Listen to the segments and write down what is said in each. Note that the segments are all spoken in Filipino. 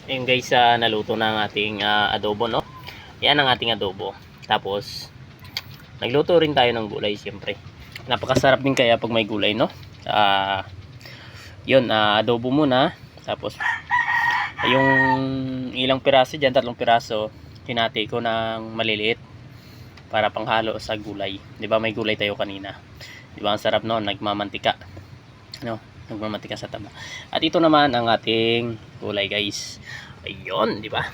Ayun guys, naluto na ang ating adobo, no? Yan ang ating adobo. Tapos, nagluto rin tayo ng gulay, siyempre. Napakasarap din kaya pag may gulay, no? Yun, adobo muna. Tapos, yung ilang piraso dyan, 3 piraso, hinati ko ng maliliit para panghalo sa gulay. Di ba may gulay tayo kanina? Di ba ang sarap no? Nagmamantika. No? Nagmamantika sa taba. At ito naman ang ating gulay guys. Ayun, di ba?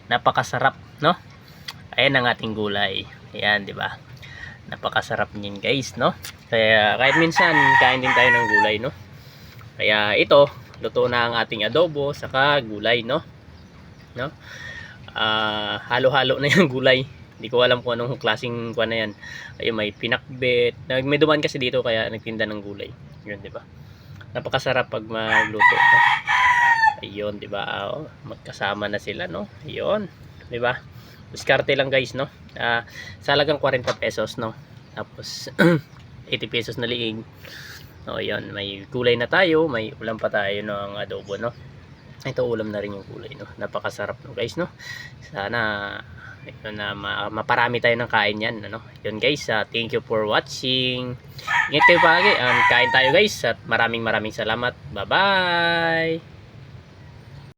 Napakasarap, no? Ayan ang ating gulay. Ayan, di ba? Napakasarap niyan guys, no? Kaya kahit minsan kain din tayo ng gulay, no? Kaya ito, luto na ang ating adobo saka gulay, no? No? Halo-halo na yung gulay. Hindi ko alam kung anong klaseng kuha na yan. Ayun, may pinakbet. May duman kasi dito kaya nagtinda ng gulay. Yun, di ba? Napakasarap pag magluto. No? Ayun, di ba? Oh, magkasama na sila, no? Ayun, di ba? Diskarte lang guys, no? Salagang 40 pesos, no? Tapos 80 pesos na liig. No, ayun, may gulay na tayo, may ulam pa tayo ng adobo, no? Ito ulam na rin yung gulay, no? Napakasarap, no, guys, no? Sana ito na maparami tayo ng kain yan, ano? Yun guys, thank you for watching. Ingat kayo palagi, kain tayo guys, at maraming salamat. Bye bye.